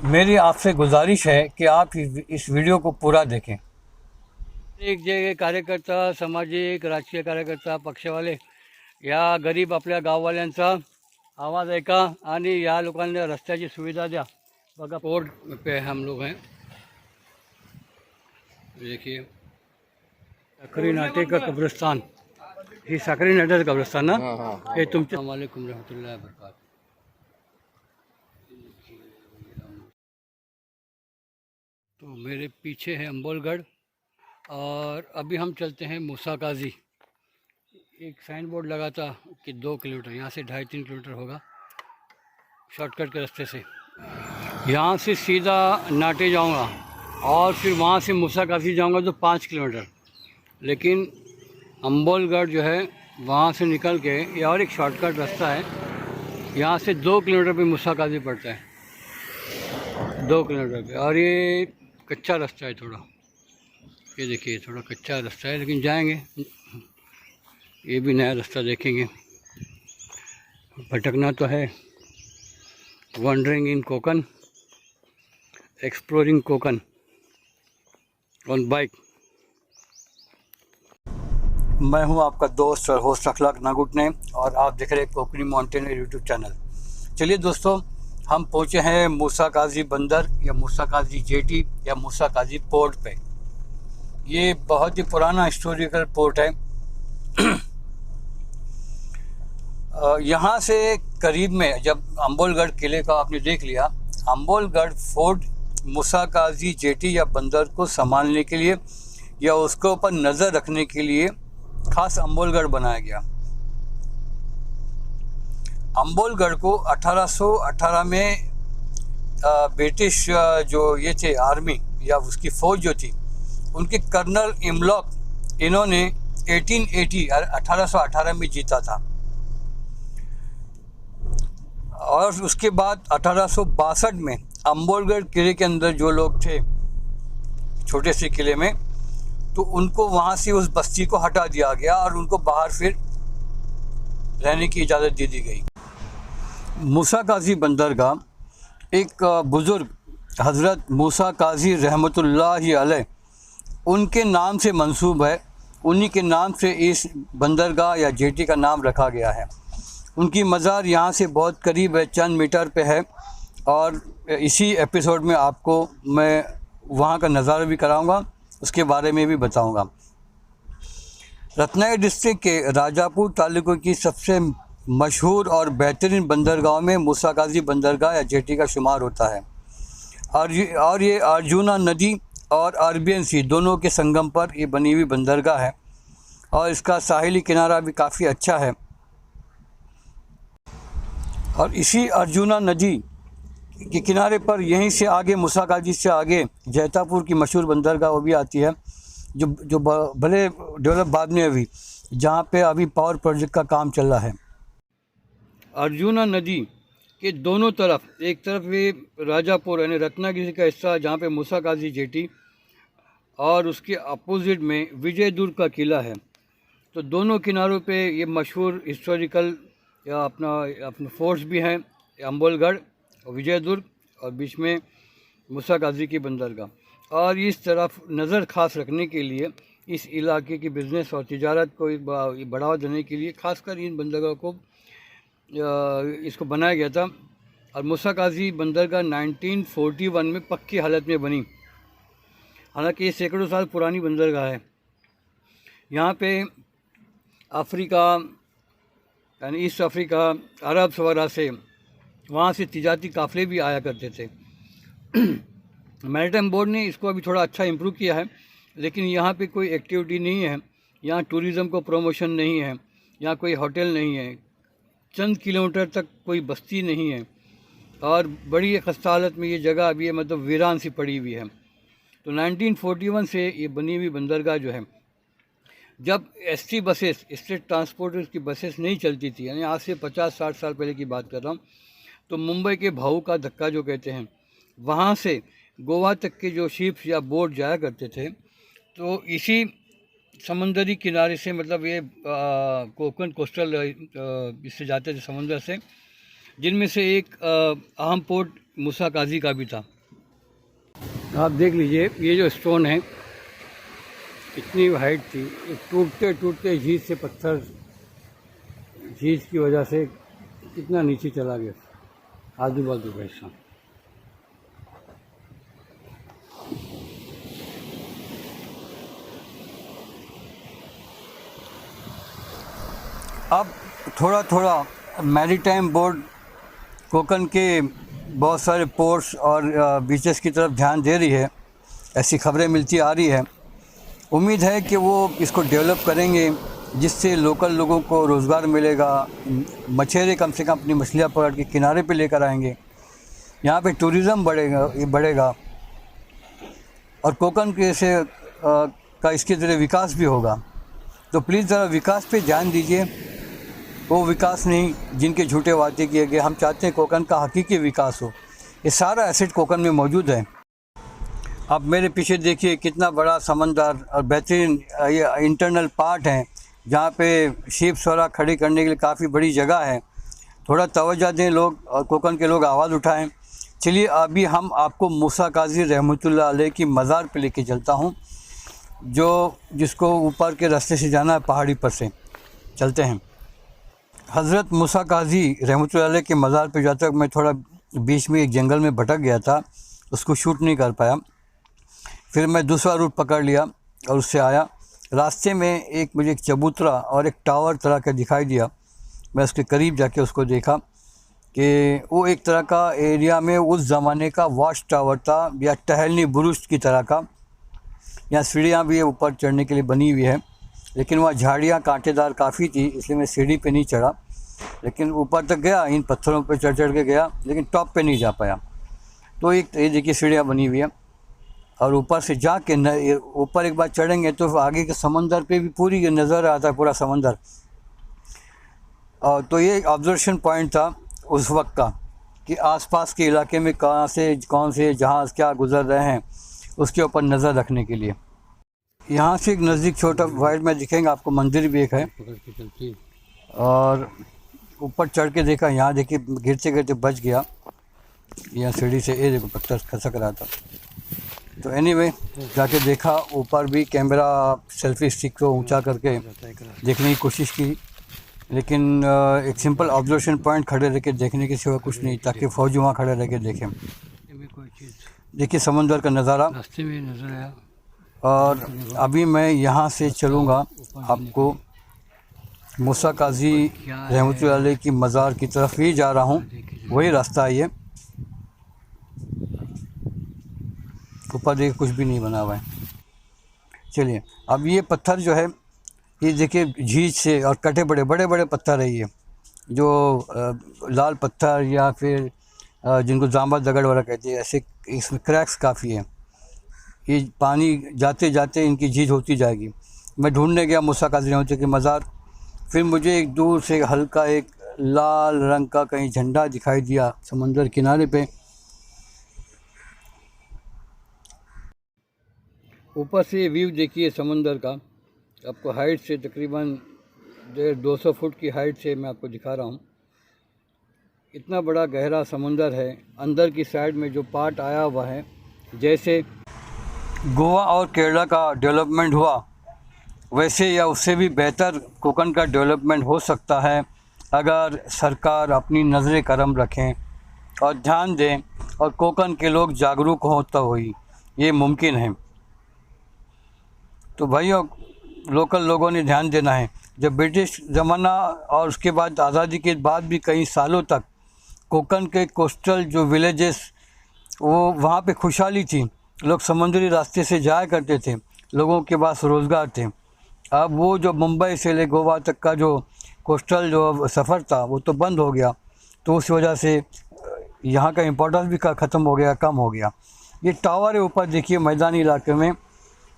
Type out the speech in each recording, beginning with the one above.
मेरी आपसे गुजारिश है कि आप इस वीडियो को पूरा देखें। एक जे कार्यकर्ता, सामाजिक राजकीय कार्यकर्ता, पक्षवाले या गरीब आपल्या गाववाल्यांचा आवाज़ ऐका आणि या लोकांना रस्त्याची सुविधा द्या। बघा रोड पे हम लोग हैं, देखिए साखरी नाटे का कब्रिस्तान, ही साखरी नाट्याचं कब्रिस्तान ना, हे तुमच्या वालेकुम रहमतुल्लाहि व बरकातहू। तो मेरे पीछे है अम्बोलगढ़ और अभी हम चलते हैं मूसा काजी। एक साइन बोर्ड लगा था कि 2 किलोमीटर, यहाँ से 2.5-3 किलोमीटर होगा शॉर्टकट के रास्ते से। यहाँ से सीधा नाटे जाऊँगा और फिर वहाँ से मूसा काजी जाऊँगा तो 5 किलोमीटर। लेकिन अम्बोलगढ़ जो है वहाँ से निकल के ये और एक शॉर्टकट रास्ता है, यहाँ से 2 किलोमीटर पे मूसा काजी पड़ता है, 2 किलोमीटर पे। और ये कच्चा रास्ता है थोड़ा, ये देखिए थोड़ा कच्चा रास्ता है, लेकिन जाएंगे। ये भी नया रास्ता देखेंगे। भटकना तो है। Wandering in Konkan, exploring Konkan on bike. मैं हूं आपका दोस्त और होस्ट अखलाक नागुटने और आप देख रहे हैं कोकनी माउंटेनियर यूट्यूब चैनल। चलिए दोस्तों, हम पहुंचे हैं मूसा काजी बंदर या मूसा काजी जेटी या मूसा काजी पोर्ट पे। ये बहुत ही पुराना हिस्टोरिकल पोर्ट है। यहाँ से करीब में, जब अम्बोलगढ़ किले का आपने देख लिया, अम्बोलगढ़ फोर्ट मूसा काजी जेटी या बंदर को संभालने के लिए या उसके ऊपर नज़र रखने के लिए खास अम्बोलगढ़ बनाया गया। अम्बोलगढ़ को 1818 में ब्रिटिश जो ये थे आर्मी या उसकी फ़ौज जो थी, उनके कर्नल इमलॉक, इन्होंने 1818 में जीता था। और उसके बाद 1862 में अम्बोलगढ़ किले के अंदर जो लोग थे छोटे से किले में, तो उनको वहाँ से उस बस्ती को हटा दिया गया और उनको बाहर फिर रहने की इजाज़त दे दी गई। मूसा काजी बंदरगाह एक बुज़ुर्ग हज़रत मूसा काजी रहमतुल्लाहि अलैह, उनके नाम से मंसूब है। उन्हीं के नाम से इस बंदरगाह या जेटी का नाम रखा गया है। उनकी मज़ार यहाँ से बहुत करीब है, चंद मीटर पे है। और इसी एपिसोड में आपको मैं वहाँ का नज़ारा भी कराऊंगा, उसके बारे में भी बताऊंगा। रत्नागिरी डिस्ट्रिक्ट के राजापुर तालुके की सबसे मशहूर और बेहतरीन बंदरगाह में मूसा काजी बंदरगाह या जेटी का शुमार होता है। और ये अर्जुना नदी और अरबियन सी दोनों के संगम पर ये बनी हुई बंदरगाह है और इसका साहिली किनारा भी काफ़ी अच्छा है। और इसी अर्जुना नदी के किनारे पर यहीं से आगे मूसा काजी से आगे जैतापुर की मशहूर बंदरगाह वो भी आती है, जो भले डेवलप बाद में अभी, जहाँ पे अभी पावर प्रोजेक्ट का काम चल रहा है। अर्जुना नदी के दोनों तरफ, एक तरफ ये राजापुर यानी रत्नागिरी का हिस्सा जहाँ पे मूसा काजी जेटी, और उसके अपोजिट में विजयदुर्ग का किला है। तो दोनों किनारों पे ये मशहूर हिस्टोरिकल या अपना फोर्ट्स भी हैं, अम्बोलगढ़ और विजयदुर्ग, और बीच में मूसा काजी की बंदरगाह। और इस तरफ नज़र खास रखने के लिए इस इलाके की बिज़नेस और तिजारत को बढ़ावा देने के लिए खासकर इन बंदरगाह को इसको बनाया गया था। और मूसा काजी बंदरगाह 1941 में पक्की हालत में बनी। हालांकि ये सैकड़ों साल पुरानी बंदरगाह है। यहाँ पे अफ्रीका यानी ईस्ट अफ्रीका, अरब वगैरह से, वहाँ से तिजारती काफ़िले भी आया करते थे। मैरीटाइम बोर्ड ने इसको अभी थोड़ा अच्छा इम्प्रूव किया है, लेकिन यहाँ पे कोई एक्टिविटी नहीं है। यहाँ टूरिज़म को प्रमोशन नहीं है, यहाँ कोई होटल नहीं है, चंद किलोमीटर तक कोई बस्ती नहीं है, और बड़ी खस्ता हालत में ये जगह अभी है, मतलब वीरान सी पड़ी हुई है। तो 1941 से ये बनी हुई बंदरगाह जो है, जब एसटी बसेस, स्टेट ट्रांसपोर्टर्स की बसेस नहीं चलती थी, यानी आज से 50-60 साल पहले की बात कर रहा हूँ, तो मुंबई के भाऊ का धक्का जो कहते हैं, वहाँ से गोवा तक के जो शिप्स या बोट जाया करते थे, तो इसी समंदरी किनारे से, मतलब ये कोकन कोस्टल इससे जाते थे समंदर से, जिनमें से एक अहम पोर्ट मूसा काजी का भी था। आप देख लीजिए, ये जो स्टोन है इतनी हाइट थी, ये टूटते टूटते झील से पत्थर, झील की वजह से कितना नीचे चला गया आजू बाजू का हिस्सा। अब थोड़ा थोड़ा मैरीटाइम बोर्ड कोकन के बहुत सारे पोर्ट्स और बीचेस की तरफ ध्यान दे रही है, ऐसी खबरें मिलती आ रही है। उम्मीद है कि वो इसको डेवलप करेंगे जिससे लोकल लोगों को रोज़गार मिलेगा। मछेरे कम से कम अपनी मछलियाँ पकड़ के किनारे पे लेकर आएंगे, यहाँ पे टूरिज़्म बढ़ेगा और कोकन के से का इसके ज़रिए विकास भी होगा। तो प्लीज़ ज़रा विकास पे ध्यान दीजिए, वो विकास नहीं जिनके झूठे वादे किए गए। हम चाहते हैं कोकन का हकीकी विकास हो। ये सारा एसेट कोकन में मौजूद है। अब मेरे पीछे देखिए कितना बड़ा समंदर और बेहतरीन ये इंटरनल पार्ट है जहाँ पे शिप स्वरा खड़ी करने के लिए काफ़ी बड़ी जगह है। थोड़ा तवज्जो दें लोग और कोकन के लोग आवाज़ उठाएं। चलिए अभी हम आपको मूसा काजी रहमतुल्लाह अलैह की मज़ार पे लेके चलता हूँ, जिसको ऊपर के रास्ते से जाना है, पहाड़ी पर से चलते हैं। हज़रत मूसा काजी रहमतुल्लाह अलैह के मज़ार पे जाते वक्त मैं थोड़ा बीच में एक जंगल में भटक गया था, उसको शूट नहीं कर पाया। फिर मैं दूसरा रूट पकड़ लिया और उससे आया। रास्ते में मुझे एक चबूतरा और एक टावर तरह का दिखाई दिया। मैं उसके करीब जाके उसको देखा कि वो एक तरह का एरिया में उस ज़माने का वॉच टावर था या टहलनी बुरुज की तरह का। यहाँ सीढ़ियाँ भी ऊपर चढ़ने के लिए बनी हुई है, लेकिन वहाँ झाड़ियाँ कांटेदार काफ़ी थी, इसलिए मैं सीढ़ी पे नहीं चढ़ा। लेकिन ऊपर तक गया, इन पत्थरों पे चढ़ के गया, लेकिन टॉप पे नहीं जा पाया। तो एक ये देखिए सीढ़ियाँ बनी हुई है और ऊपर से जाके ऊपर एक बार चढ़ेंगे तो आगे के समंदर पे भी पूरी नज़र आता है, पूरा समंदर। और तो ये ऑब्जर्वेशन पॉइंट था उस वक्त का कि आसपास के इलाके में कहाँ से कौन से जहाज़ क्या गुज़र रहे हैं, उसके ऊपर नज़र रखने के लिए। यहाँ से एक नज़दीक छोटा वाइड में दिखेंगे आपको, मंदिर भी एक है। और ऊपर चढ़ के देखा, यहाँ देखिए गिरते गिरते बच गया, यहाँ सीढ़ी से ये देखो पत्थर खसक रहा था। तो एनीवे जाके देखा, ऊपर भी कैमरा सेल्फी स्टिक को ऊंचा करके देखने की कोशिश की, लेकिन एक सिंपल ऑब्जर्वेशन पॉइंट खड़े रह के देखने के सिवा कुछ नहीं, ताकि फ़ौजी वहाँ खड़े रह के देखें। देखिए समंदर का नज़ारा रास्ते में नज़र आया। और अभी मैं यहाँ से चलूँगा आपको मूसा काजी रहमतुल्लाह अलैह की मज़ार की तरफ ही जा रहा हूँ, वही रास्ता है ये। ऊपर देखिए कुछ भी नहीं बना हुआ है। चलिए अब ये पत्थर जो है, ये देखिए झील से और कटे बड़े बड़े पत्थर है ये, जो लाल पत्थर या फिर जिनको जांबा दगड़ वाला कहते हैं, ऐसे इसमें क्रैक्स काफ़ी हैं। ये पानी जाते जाते इनकी झील होती जाएगी। मैं ढूंढने गया मूसा काजी रहमतुल्लाह की मज़ार, फिर मुझे एक दूर से हल्का एक लाल रंग का कहीं झंडा दिखाई दिया समंदर किनारे पे। ऊपर से व्यू देखिए समंदर का, आपको हाइट से तकरीबन 150-200 फुट की हाइट से मैं आपको दिखा रहा हूँ। इतना बड़ा गहरा समंदर है। अंदर की साइड में जो पार्ट आया हुआ है, जैसे गोवा और केरला का डेवलपमेंट हुआ, वैसे या उससे भी बेहतर कोकन का डेवलपमेंट हो सकता है अगर सरकार अपनी नज़रें करम रखें और ध्यान दें और कोकन के लोग जागरूक हों, तो हुई ये मुमकिन है। तो भाइयों, लोकल लोगों ने ध्यान देना है। जब ब्रिटिश ज़माना और उसके बाद आज़ादी के बाद भी कई सालों तक कोकन के कोस्टल जो विलेजेस, वो वहाँ पे खुशहाली थी, लोग समुद्री रास्ते से जाया करते थे, लोगों के पास रोज़गार थे। अब वो जो मुंबई से ले गोवा तक का जो कोस्टल जो सफ़र था वो तो बंद हो गया, तो उस वजह से यहाँ का इम्पोर्टेंस भी ख़त्म हो गया, कम हो गया। ये टावर है ऊपर देखिए मैदानी इलाके में,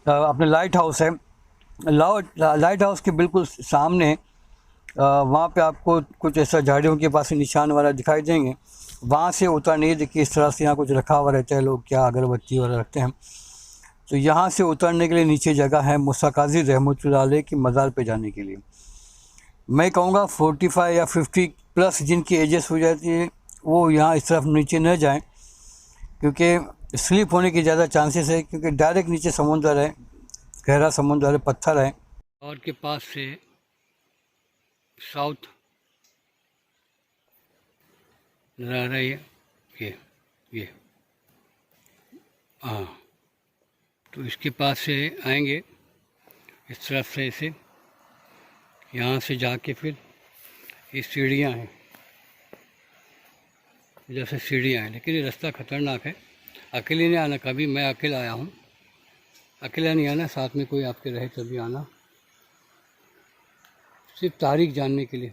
अपने लाइट हाउस है। लाइट हाउस के बिल्कुल सामने वहाँ पे आपको कुछ ऐसा झाड़ियों के पास निशान वाला दिखाई देंगे, वहाँ से उतरने। ये देखिए इस तरह से यहाँ कुछ रखा हुआ रहता है, लोग क्या अगरबत्ती वगैरह रखते हैं। तो यहाँ से उतरने के लिए नीचे जगह है मूसा काजी रहमतुल्लाह अलैह की मज़ार पे जाने के लिए। मैं कहूँगा 45 या 50 प्लस जिनकी एजेस हो जाती है वो यहाँ इस तरफ नीचे न जाएं, क्योंकि स्लिप होने की ज़्यादा चांसेस है, क्योंकि डायरेक्ट नीचे समुंदर है, गहरा समुंदर है, पत्थर है। और के पास से साउथ नज़र आ रही है ये हाँ, तो इसके पास से आएंगे इस तरफ से, इसे यहाँ से जाके फिर ये सीढ़ियाँ हैं, जैसे सीढ़ियाँ हैं, लेकिन ये रास्ता ख़तरनाक है। अकेले नहीं आना कभी, मैं अकेला आया हूँ, अकेला नहीं आना, साथ में कोई आपके रहे तभी आना, सिर्फ तारीख जानने के लिए।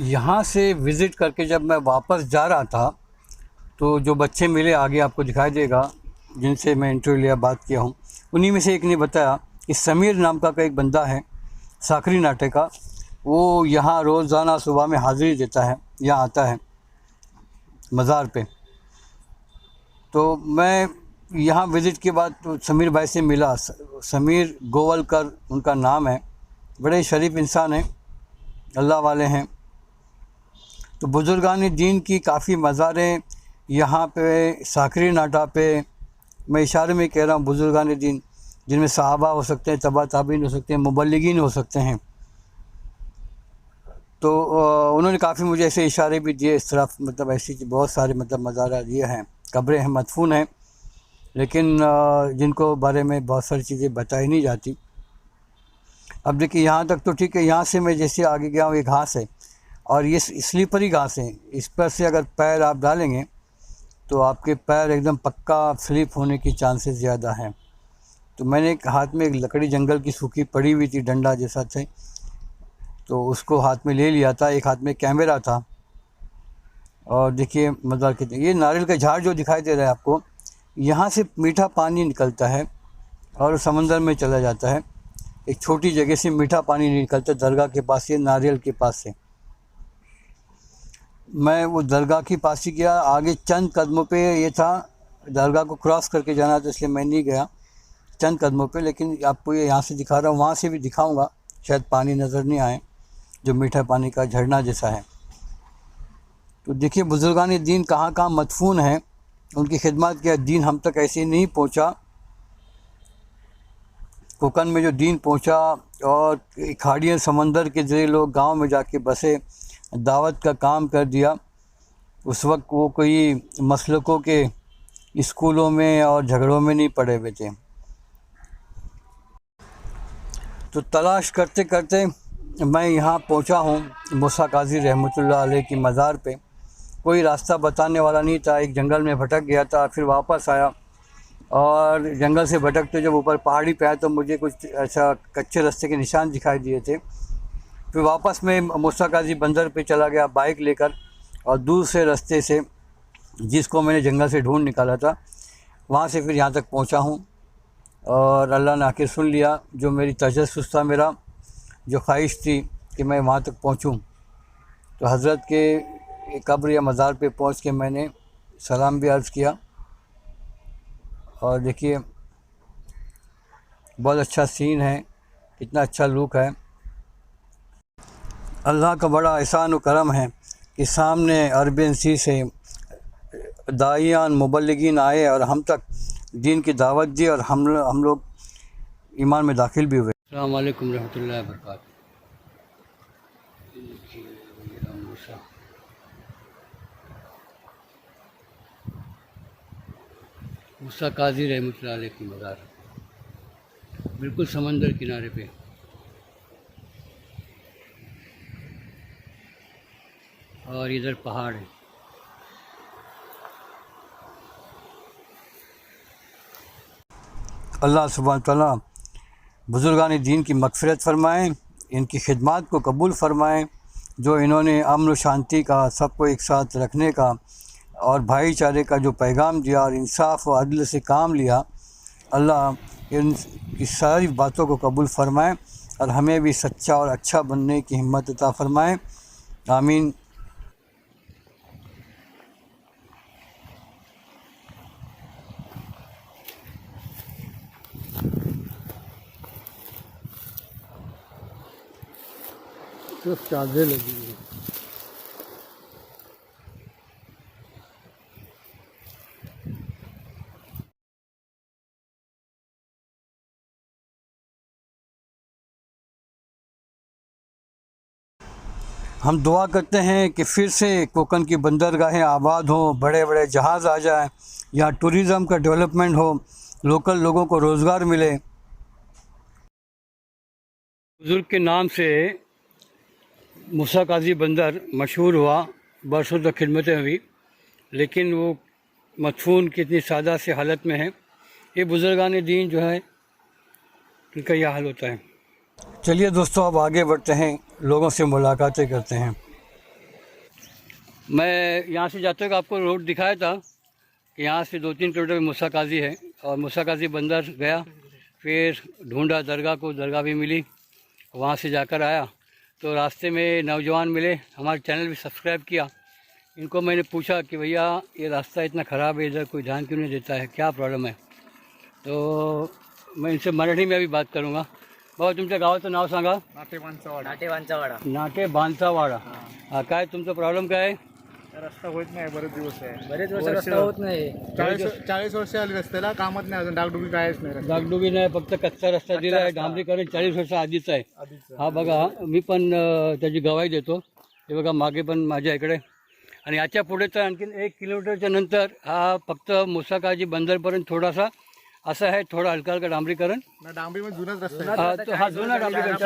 यहाँ से विज़िट करके जब मैं वापस जा रहा था तो जो बच्चे मिले, आगे आपको दिखाई देगा, जिनसे मैं इंटरव्यू लिया, बात किया हूँ, उन्हीं में से एक ने बताया कि समीर नाम का एक बंदा है, साकरी नाटे का, वो यहाँ रोज़ाना सुबह में हाज़िरी देता है, यहाँ आता है मज़ार पे। तो मैं यहाँ विज़िट के बाद तो समीर भाई से मिला। समीर गोवलकर उनका नाम है, बड़े शरीफ इंसान हैं, अल्लाह वाले हैं। तो बुज़ुर्गान दीन की काफ़ी मज़ारें यहाँ पे साकरी नाटा पे, मैं इशारे में कह रहा हूँ, बुज़ुर्गान दीन जिनमें सहाबा हो सकते हैं, तबा ताबीन हो सकते हैं, मुबल्लिगीन हो सकते हैं। तो उन्होंने काफ़ी मुझे ऐसे इशारे भी दिए इस तरफ, मतलब ऐसी बहुत सारे मतलब मज़ारा दिए हैं, कब्रें हैं, मदफून हैं, लेकिन जिनको बारे में बहुत सारी चीज़ें बताई नहीं जाती। अब देखिए यहाँ तक तो ठीक है, यहाँ से मैं जैसे आगे गया हूँ, ये घास है और ये स्लीपरी घास है, इस पर से अगर पैर आप डालेंगे तो आपके पैर एकदम पक्का स्लिप होने की चांसेस ज़्यादा हैं। तो मैंने एक हाथ में एक लकड़ी जंगल की सूखी पड़ी हुई थी, डंडा जैसा थे, तो उसको हाथ में ले लिया था, एक हाथ में कैमरा था। और देखिए मज़ार के, ये नारियल का झाड़ जो दिखाई दे रहा है आपको, यहाँ से मीठा पानी निकलता है और समंदर में चला जाता है। एक छोटी जगह से मीठा पानी निकलता है दरगाह के पास से, नारियल के पास से। मैं वो दरगाह के पास ही गया, आगे चंद कदमों पे ये था, दरगाह को क्रॉस करके जाना था, इसलिए मैं नहीं गया चंद कदमों पे, लेकिन आपको ये यहाँ से दिखा रहा हूँ, वहाँ से भी दिखाऊंगा, शायद पानी नज़र नहीं आए, जो मीठा पानी का झरना जैसा है। तो देखिए बुज़ुर्गान दीन कहाँ कहाँ मदफून हैं, उनकी खिदमत किया, दीन हम तक ऐसे नहीं पहुँचा। कोकन में जो दीन पहुँचा और खाड़ियाँ समंदर के ज़रिए लोग गांव में जाके बसे, दावत का काम कर दिया। उस वक्त वो कोई मसलकों के स्कूलों में और झगड़ों में नहीं पड़े हुए थे। तो तलाश करते करते मैं यहाँ पहुँचा हूँ मूसा काजी रहमतुल्लाह अलैह की मज़ार पे। कोई रास्ता बताने वाला नहीं था, एक जंगल में भटक गया था, फिर वापस आया और जंगल से भटकते जब ऊपर पहाड़ी पे आया तो मुझे कुछ ऐसा कच्चे रास्ते के निशान दिखाई दिए थे। फिर वापस मैं मूसा काजी बंदर पे चला गया बाइक लेकर, और दूसरे रास्ते से जिसको मैंने जंगल से ढूंढ निकाला था, वहाँ से फिर यहाँ तक पहुँचा हूँ। और अल्लाह ने आखिर सुन लिया, जो मेरी तजस्सुस था, मेरा जो ख्वाहिश थी कि मैं वहाँ तक पहुँचूँ। तो हज़रत के कब्र या मज़ार पे पहुँच के मैंने सलाम भी अर्ज़ किया। और देखिए बहुत अच्छा सीन है, कितना अच्छा लुक है। अल्लाह का बड़ा एहसान व करम है कि सामने अरबियन सी से दाइयान मुबल्लिगीन आए और हम तक दीन की दावत दी, और हम लोग ईमान में दाखिल भी हुए। अस्सलाम वालेकुम रहमतुल्लाहि व बरकातहू। मूसा काजी रहमतुल्लाह अलैह की मज़ार, बिल्कुल समंदर किनारे पे। और इधर पहाड़ है। अल्लाह सुब्हान तआला बुज़ुर्गान दीन की मग़फ़िरत फ़रमाएँ, इनकी खिदमत को कबूल फ़रमाएँ, जो इन्होंने अमन व शांति का, सबको एक साथ रखने का और भाईचारे का जो पैगाम दिया और इंसाफ व अदल से काम लिया। अल्लाह इन इस सारी बातों को कबूल फ़रमाएँ और हमें भी सच्चा और अच्छा बनने की हिम्मत अता फ़रमाएँ। आमीन। सिर्फ चादरें लगी हैं। हम दुआ करते हैं कि फिर से कोकन की बंदरगाहें आबाद हों, बड़े बड़े जहाज़ आ जाएं, यहाँ टूरिज़म का डेवलपमेंट हो, लोकल लोगों को रोज़गार मिले। बुज़ुर्ग के नाम से मूसा काजी बंदर मशहूर हुआ, बरसों तक खिदमतें हुई, लेकिन वो मदफून कितनी सादा से हालत में है। ये बुज़ुर्गान दीन जो है इनका यह हाल होता है। चलिए दोस्तों, अब आगे बढ़ते हैं, लोगों से मुलाकातें करते हैं। मैं यहाँ से जाते हुए आपको रोड दिखाया था कि यहाँ से 2-3 किलोमीटर मूसा काजी है, और मूसा काजी बंदर गया, फिर ढूंढा दरगाह को, दरगाह भी मिली, वहाँ से जाकर आया तो रास्ते में नौजवान मिले, हमारे चैनल भी सब्सक्राइब किया। इनको मैंने पूछा कि भैया ये रास्ता इतना ख़राब है, इधर कोई ध्यान क्यों नहीं देता है, क्या प्रॉब्लम है? तो मैं इनसे मराठी में अभी बात करूँगा। बाबा तुमच्या गावाचं नाव सांगा. नाटे बांचावाडा. नाटे बांचावाडा. हा, काय तुमचं प्रॉब्लेम काय आहे? रस्ता होत नाही, बरेच दिवस आहे. बरेच वर्ष रस्ता होत नाही. 40 वर्ष आली रस्त्याला, कामच नाही अजून, डागडुगी कायच नाही. डागडुगी नाही, फक्त कच्चा रस्ता दिला आहे. डांबरीकरण 40 वर्ष आधीच आहे. हा बघा, मी पण त्याची गवाही देतो. हे बघा मागे पण माझ्या इकडे, आणि याच्या पुढे तर आणखीन 1 किलोमीटरच्या नंतर हा फक्त मूसा काजी बंदरपर्यंत थोडासा असं आहे, थोडा हलका हलका डांबरीकरण. डांबरी मध्ये जुनाच रस्ता हा जुना डांबरीकरण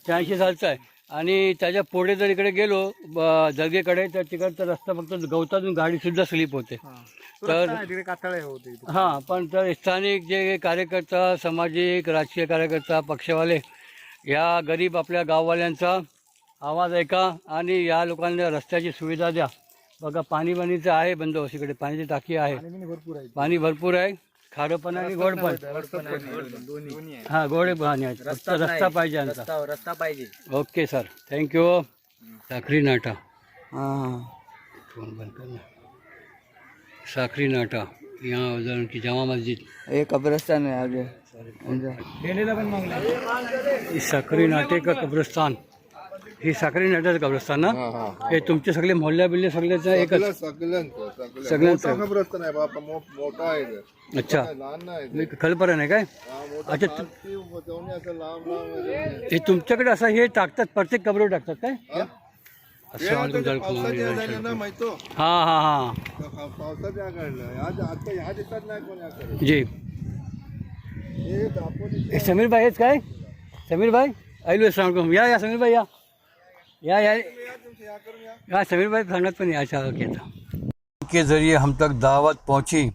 86 सालचा आहे. आणि त्याच्या पुढे जर इकडे गेलो दर्गेकडे, तर तिकडचा रस्ता फक्त गवतातून गाडीसुद्धा स्लिप होते. तर कातळे होते. हां, पण तर स्थानिक जे कार्यकर्ता, सामाजिक राजकीय कार्यकर्ता, पक्षवाले, या गरीब आपल्या गाववाल्यांचा आवाज ऐका आणि या लोकांना रस्त्याची सुविधा द्या. बघा पाणीचं आहे बंदोबस्त, इकडे पाण्याची टाकी आहे, पाणी भरपूर आहे, खारं पण आणि गोड पण. हां, गोड पाणी आहे, फक्त रस्ता पाहिजे आमचा. रस्ता पाहिजे. Okay sir, thank you. साखरी नाटा. हां, फोन बंद करना. साखरी नाटा, यहाँ उधर की जामा मस्जिद, हे कब्रस्तान आहे आगे. साखरी नाटे का कब्रस्तान. ही साखरी नाट्याचं कब्रस्तान ना? हे तुमचे सगळे मोहल्ल्या बिल्ले सगळ्याचं एकच? सगळ्यांचं कब्रस्तान आहे बाबा, मोठा आहे. अच्छा, लहान नाही, खलपर्यंत आहे काय? अच्छा, हे तुमच्याकडे असं हे टाकतात, प्रत्येक कब्र टाकतात काय? असं माहितो. हां हां हां पावसात या काढलं आता ह्या दिवसात नाही कोणी जी. हे समीर भाई हेच काय? समीर भाई आइलो सांगतो. या समीर भाई, या समीर भाई सांगत पण अच्छा ओके. के ज़रिए हम तक दावत पहुंची,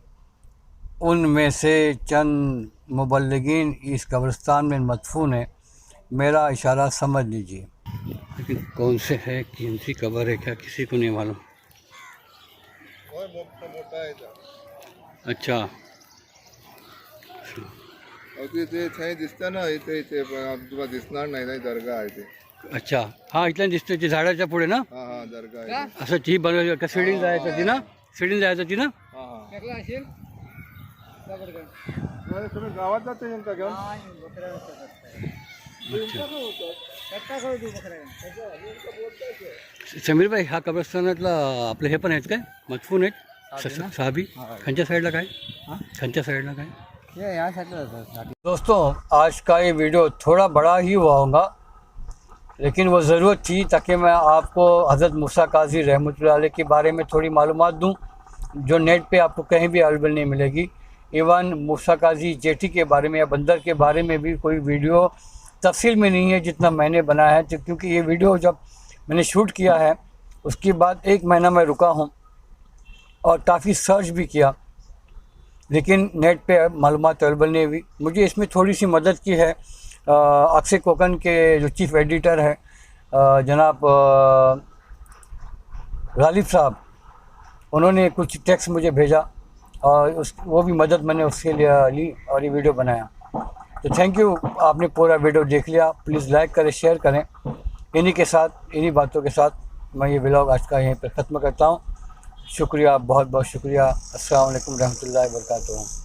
उनमें से चंद मुबल्लिगीन इस कब्रिस्तान में मदफून है, मेरा इशारा समझ लीजिए. लेकिन कौन से है, किनसी कब्र है, क्या किसी को नहीं मालूम. अच्छा, ते दिसतं ना इथे, तुला दिसणार नाही, दर्गा आहे ते. अच्छा, हां इथल्या दिसतं ते झाडाच्या पुढे ना? हा दर्गा आहे. असं ती बनवली का? शिडीन जायचं ती ना? शिडीन जायचं ती ना? तुम्ही गावात जाते नेमका घेऊन? समीर भाई, हा कब्रस्तानातला आपले हे पण आहेत काय, मदफून आहेत साहबी? खानच्या साईडला काय? खानच्या साईडला काय? दोस्तों, आज का ये वीडियो थोड़ा बड़ा ही हुआ होगा, लेकिन वो ज़रूरत थी ताकि मैं आपको हज़रत मूसा काजी रहमतुल्लाह अलैह के बारे में थोड़ी मालूमात दूं, जो नेट पे आपको कहीं भी अवेलेबल नहीं मिलेगी. इवन मूसा काजी जेटी के बारे में या बंदर के बारे में भी कोई वीडियो तफसील में नहीं है जितना मैंने बनाया है, क्योंकि ये वीडियो जब मैंने शूट किया है उसके बाद 1 महीना मैं रुका हूँ और काफ़ी सर्च भी किया, लेकिन नेट पे मालूमात अवेलेबल नहीं हुई. मुझे इसमें थोड़ी सी मदद की है अक्सर कोकन के जो चीफ़ एडिटर है जनाब गालिब साहब, उन्होंने कुछ टेक्स्ट मुझे भेजा और वो भी मदद मैंने उसके लिए ली और ये वीडियो बनाया. तो थैंक यू, आपने पूरा वीडियो देख लिया. प्लीज़ लाइक करें, शेयर करें. इन्हीं के साथ, इन्हीं बातों के साथ मैं ये व्लॉग आज का यहीं पर ख़त्म करता हूँ. शुक्रिया, बहुत बहुत शुक्रिया. अस्सलाम वालेकुम रहमतुल्लाहि व बरकातुहू.